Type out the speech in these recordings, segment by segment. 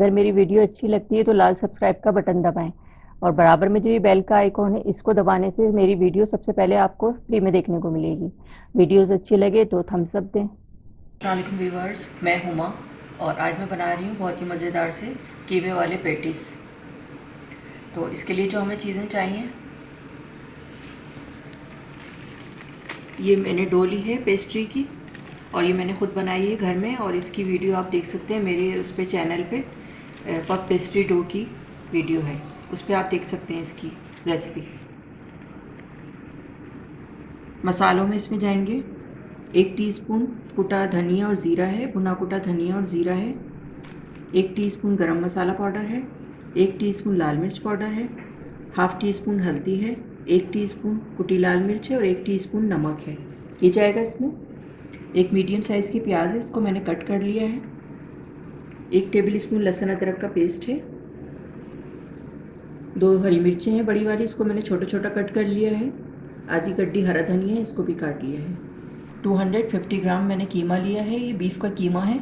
अगर मेरी वीडियो अच्छी लगती है तो लाल सब्सक्राइब का बटन दबाएं और बराबर में जो ये बेल का आइकॉन है इसको दबाने से मेरी वीडियो सबसे पहले आपको फ्री में देखने को मिलेगी। वीडियोस अच्छी लगे तो थम्स अप दें। अस्सलामुअलैकुम व्यूवर्स, मैं हुमा और आज मैं बना रही हूँ बहुत ही मज़ेदार से कीवे वाले पेटीज। तो इसके लिए जो हमें चीज़ें चाहिए, ये मैंने डो ली है पेस्ट्री की और ये मैंने ख़ुद बनाई है घर में और इसकी वीडियो आप देख सकते हैं मेरे उस पर चैनल पे पफ पेस्ट्री डो की वीडियो है, उस पर आप देख सकते हैं इसकी रेसिपी। मसालों में इसमें जाएंगे 1 टीस्पून कुटा धनिया और ज़ीरा है, भुना कुटा धनिया और ज़ीरा है। 1 टीस्पून गरम मसाला पाउडर है। 1 टीस्पून लाल मिर्च पाउडर है। हाफ़ टी स्पून हल्दी है। 1 टीस्पून कुटी लाल मिर्च है और 1 टीस्पून नमक है। ये जाएगा इसमें। एक मीडियम साइज़ की प्याज है, इसको मैंने कट कर लिया है। 1 टेबल स्पून लहसुन अदरक का पेस्ट है। 2 हरी मिर्चें हैं बड़ी वाली, इसको मैंने छोटा छोटा कट कर लिया है। आधी गड्डी हरा धनिया है, इसको भी काट लिया है। 250 ग्राम मैंने कीमा लिया है, ये बीफ का कीमा है,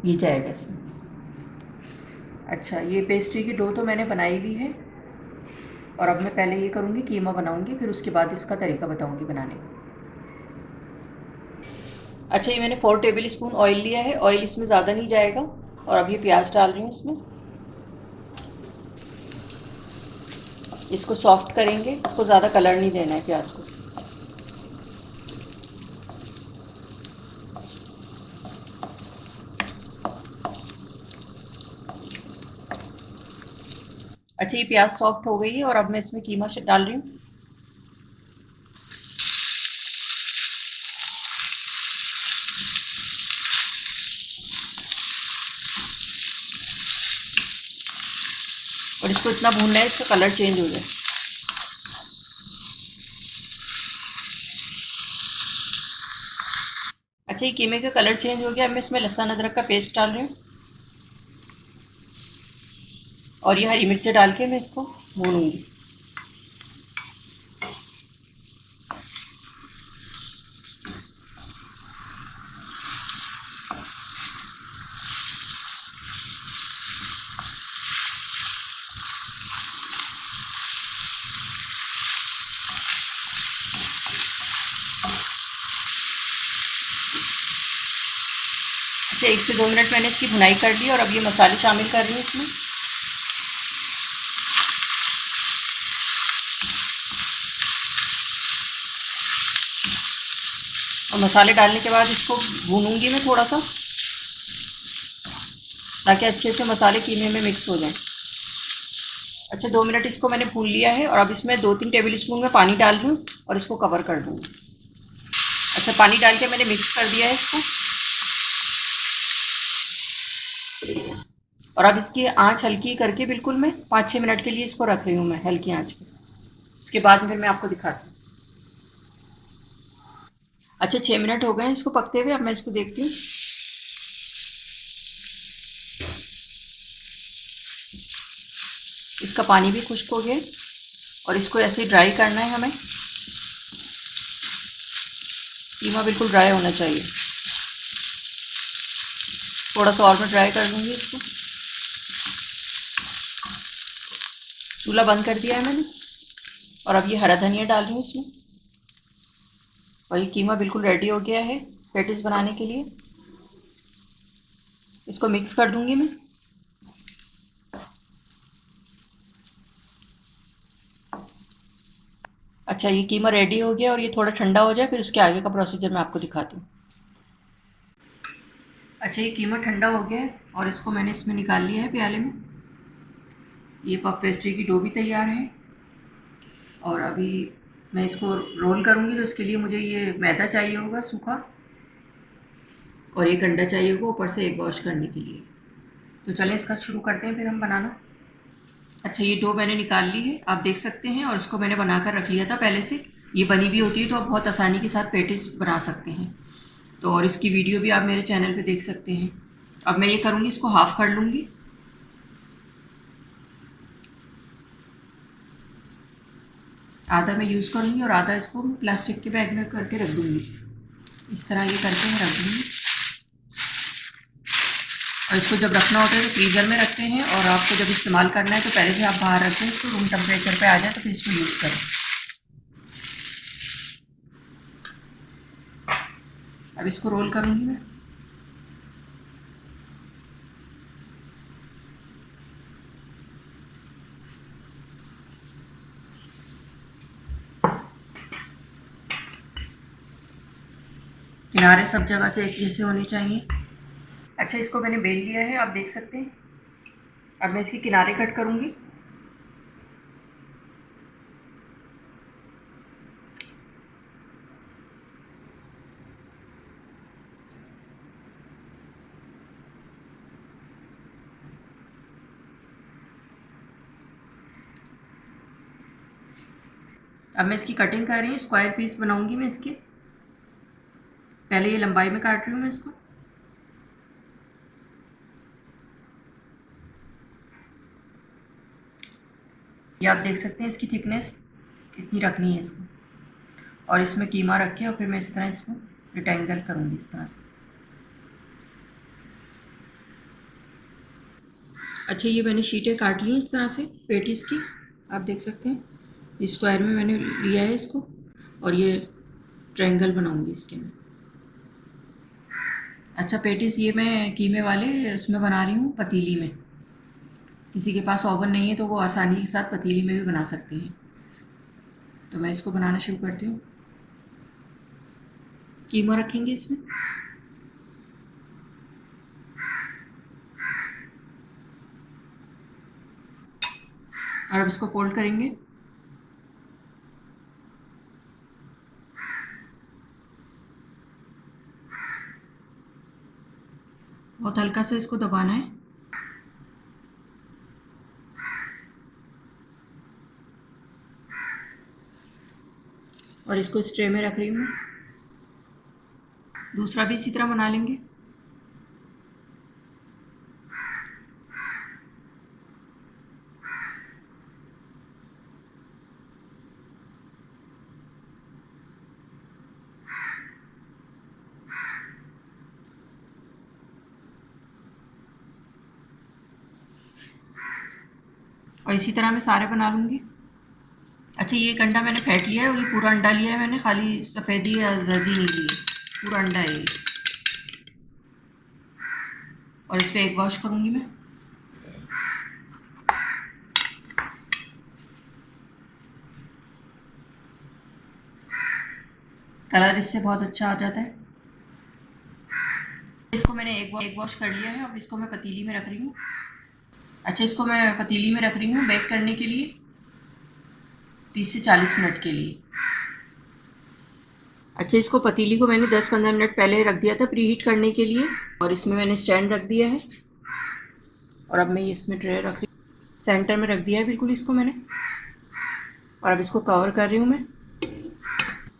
ये जाएगा इसमें। अच्छा, ये पेस्ट्री की डो तो मैंने बनाई हुई है और अब मैं पहले ये करूँगी, कीमा बनाऊँगी, फिर उसके बाद इसका तरीका बताऊँगी बनाने का। अच्छा, ये मैंने 4 टेबल स्पून ऑयल लिया है, ऑयल इसमें ज़्यादा नहीं जाएगा और अब ये प्याज डाल रही हूँ इसमें। इसको सॉफ्ट करेंगे, इसको ज़्यादा कलर नहीं देना है प्याज को। अच्छा, ये प्याज सॉफ्ट हो गई है और अब मैं इसमें कीमा डाल रही हूँ। और इसको इतना भूनना है इसका कलर चेंज हो जाए। अच्छा, ये कीमे का कलर चेंज हो गया, अब मैं इसमें लहसुन अदरक का पेस्ट डाल रही हूँ और ये हरी मिर्चें डाल के मैं इसको भूनूंगी। अच्छा, 1 से 2 मिनट मैंने इसकी भुनाई कर ली और अब ये मसाले शामिल कर रही हूँ इसमें। और मसाले डालने के बाद इसको भूनूंगी मैं थोड़ा सा, ताकि अच्छे से मसाले कीमे में मिक्स हो जाएं। अच्छा, 2 मिनट इसको मैंने भून लिया है और अब इसमें 2-3 टेबल स्पून में पानी डाल दूँ और इसको कवर कर दूँगी। अच्छा, पानी डाल के मैंने मिक्स कर दिया है इसको और अब इसकी आंच हल्की करके बिल्कुल मैं 5-6 मिनट के लिए इसको रख रही हूँ मैं हल्की आंच पे। उसके बाद फिर मैं आपको दिखाती हूँ। अच्छा, 6 मिनट हो गए हैं इसको पकते हुए, अब मैं इसको देखती हूँ। इसका पानी भी खुश्क हो गया और इसको ऐसे ड्राई करना है हमें। कीमा बिल्कुल ड्राई होना चाहिए। थोड़ा सा और मैं ड्राई कर लूँगी इसको। चूल्हा बंद कर दिया है मैंने और अब ये हरा धनिया डाल रही हूँ इसमें और ये कीमा बिल्कुल रेडी हो गया है पेटीज बनाने के लिए। इसको मिक्स कर दूँगी मैं। अच्छा, ये कीमा रेडी हो गया और ये थोड़ा ठंडा हो जाए, फिर उसके आगे का प्रोसीजर मैं आपको दिखाती हूँ। अच्छा, ये कीमा ठंडा हो गया है और इसको मैंने इसमें निकाल लिया है प्याले में। ये पफ पेस्ट्री की डो भी तैयार है और अभी मैं इसको रोल करूँगी, तो उसके लिए मुझे ये मैदा चाहिए होगा सूखा और एक अंडा चाहिए होगा ऊपर से एग वॉश करने के लिए। तो चलें इसका शुरू करते हैं फिर हम बनाना। अच्छा, ये डो मैंने निकाल ली है, आप देख सकते हैं, और इसको मैंने बनाकर रख लिया था पहले से। ये बनी भी होती है तो आप बहुत आसानी के साथ पेटीज बना सकते हैं। तो और इसकी वीडियो भी आप मेरे चैनल पे देख सकते हैं। अब मैं ये करूँगी, इसको हाफ कर लूँगी। आधा मैं यूज़ करूँगी और आधा इसको प्लास्टिक के बैग में करके रख दूँगी। इस तरह ये करके मैं रख दूँगी और इसको जब रखना होता है तो फ्रीज़र में रखते हैं, और आपको जब इस्तेमाल करना है तो पहले से आप बाहर रखें इसको, रूम टेम्परेचर पे आ जाए तो फिर इसको यूज़ करें। अब इसको रोल करूँगी मैं। किनारे सब जगह से एक जैसे होने चाहिए। अच्छा, इसको मैंने बेल लिया है, आप देख सकते हैं। अब मैं इसके किनारे कट करूँगी। अब मैं इसकी कटिंग कर रही हूँ, स्क्वायर पीस बनाऊंगी मैं इसके। पहले ये लंबाई में काट रही हूँ मैं इसको। ये आप देख सकते हैं इसकी थिकनेस कितनी रखनी है इसको। और इसमें कीमा रख के और फिर मैं इस तरह इसको रिक्टेंगल करूँगी इस तरह से। अच्छा, ये मैंने शीटें काट ली इस तरह से पेटीज की, आप देख सकते हैं। स्क्वायर में मैंने लिया है इसको, और ये ट्रायंगल बनाऊंगी इसके में। अच्छा, पेटीज ये मैं कीमे वाले उसमें बना रही हूँ, पतीली में। किसी के पास ओवन नहीं है तो वो आसानी के साथ पतीली में भी बना सकते हैं। तो मैं इसको बनाना शुरू करती हूँ। कीमा रखेंगे इसमें। और अब इसको फोल्ड करेंगे। बहुत हल्का से इसको दबाना है। और इसको इस ट्रे में रख रही हूँ। दूसरा भी इसी तरह बना लेंगे। और इसी तरह मैं सारे बना लूँगी। अच्छा, ये एक अंडा मैंने फेंट लिया है, और ये पूरा अंडा लिया है मैंने, खाली सफ़ेदी या जर्दी नहीं ली है, पूरा अंडा है ये। और इस पर एग वॉश करूँगी मैं। कलर इससे बहुत अच्छा आ जाता है। इसको मैंने एग वॉश कर लिया है, अब इसको मैं पतीली में रख रही हूँ। अच्छा, इसको मैं पतीली में रख रही हूँ बेक करने के लिए 30 से 40 मिनट के लिए। अच्छा, इसको पतीली को मैंने 10-15 मिनट पहले रख दिया था प्री हीट करने के लिए, और इसमें मैंने स्टैंड रख दिया है। और अब मैं ये इसमें ट्रे रख रही हूँ, सेंटर में रख दिया है बिल्कुल इसको मैंने। और अब इसको कवर कर रही हूँ मैं।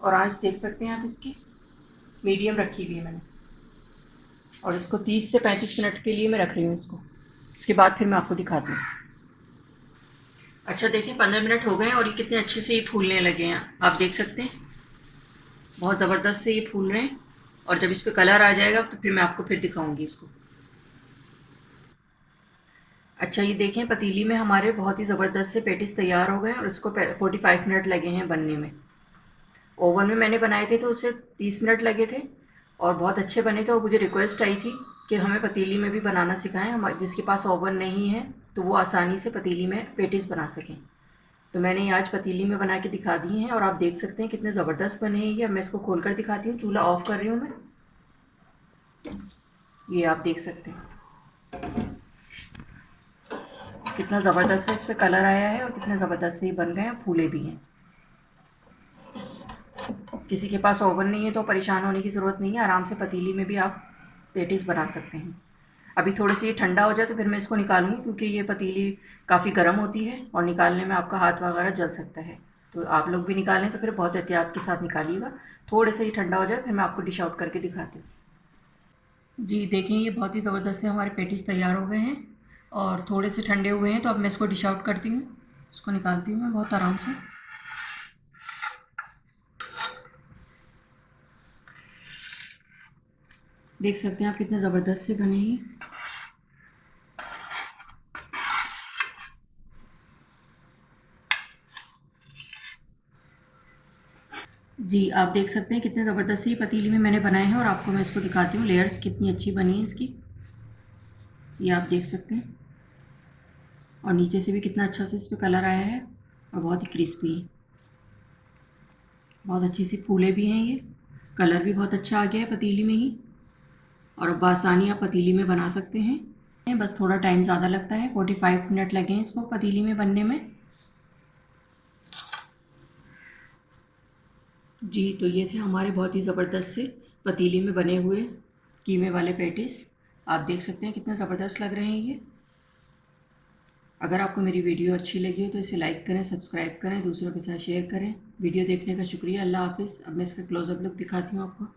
और आँच देख सकते हैं आप इसकी, मीडियम रखी हुई है मैंने। और इसको 30 से 35 मिनट के लिए मैं रख रही हूँ इसको। उसके बाद फिर मैं आपको दिखाती हूँ। अच्छा, देखिए 15 मिनट हो गए हैं और ये कितने अच्छे से ये फूलने लगे हैं, आप देख सकते हैं। बहुत ज़बरदस्त से ये फूल रहे हैं। और जब इस पर कलर आ जाएगा तो फिर मैं आपको फिर दिखाऊंगी इसको। अच्छा, ये देखें पतीली में हमारे बहुत ही ज़बरदस्त से पेटिस तैयार हो गए, और इसको 45 मिनट लगे हैं बनने में। ओवन में मैंने बनाए थे तो उससे 30 मिनट लगे थे, और बहुत अच्छे बने थे। और मुझे रिक्वेस्ट आई थी कि हमें पतीली में भी बनाना सिखाएं, हम जिसके पास ओवन नहीं है तो वो आसानी से पतीली में पेटिस बना सकें। तो मैंने ये आज पतीली में बना के दिखा दिए हैं, और आप देख सकते हैं कितने ज़बरदस्त बने हैं ये। अब मैं इसको खोल कर दिखाती हूँ। चूल्हा ऑफ कर रही हूँ मैं। ये आप देख सकते हैं कितना ज़बरदस्त से इस पर कलर आया है, और कितने ज़बरदस्त से ये बन गए हैं, फूले भी हैं। किसी के पास ओवन नहीं है तो परेशान होने की ज़रूरत नहीं है, आराम से पतीली में भी आप पेटिस बना सकते हैं। अभी थोड़े से ये ठंडा हो जाए तो फिर मैं इसको निकालूंगी, क्योंकि ये पतीली काफ़ी गर्म होती है और निकालने में आपका हाथ वगैरह जल सकता है। तो आप लोग भी निकालें तो फिर बहुत एहतियात के साथ निकालिएगा। थोड़े से ही ठंडा हो जाए फिर मैं आपको डिश आउट करके दिखाती हूँ। जी देखें, ये बहुत ही ज़बरदस्त से हमारे पेटिस तैयार हो गए हैं, और थोड़े से ठंडे हुए हैं। तो अब मैं इसको डिश आउट करती हूँ। इसको निकालती हूँ मैं बहुत आराम से। देख सकते हैं आप कितने ज़बरदस्त से बने हैं। जी, आप देख सकते हैं कितने ज़बरदस्त ये पतीली में मैंने बनाए हैं और आपको मैं इसको दिखाती हूँ लेयर्स कितनी अच्छी बनी है इसकी। ये आप देख सकते हैं और नीचे से भी कितना अच्छा से इस पे कलर आया है और बहुत ही क्रिस्पी है। बहुत अच्छी सी फूले भी हैं ये, कलर भी बहुत अच्छा आ गया है पतीली में ही और अब आसानी आप पतीली में बना सकते हैं। बस थोड़ा टाइम ज़्यादा लगता है, 45 मिनट लगे हैं इसको पतीली में बनने में। जी, तो ये थे हमारे बहुत ही ज़बरदस्त से पतीली में बने हुए कीमे वाले पैटीज़। आप देख सकते हैं कितने ज़बरदस्त लग रहे हैं ये। अगर आपको मेरी वीडियो अच्छी लगी हो तो इसे लाइक करें, सब्सक्राइब करें, दूसरों के साथ शेयर करें। वीडियो देखने का शुक्रिया। अल्लाह हाफ़िज़। अब मैं इसका क्लोज़अप लुक दिखाती हूँ आपको।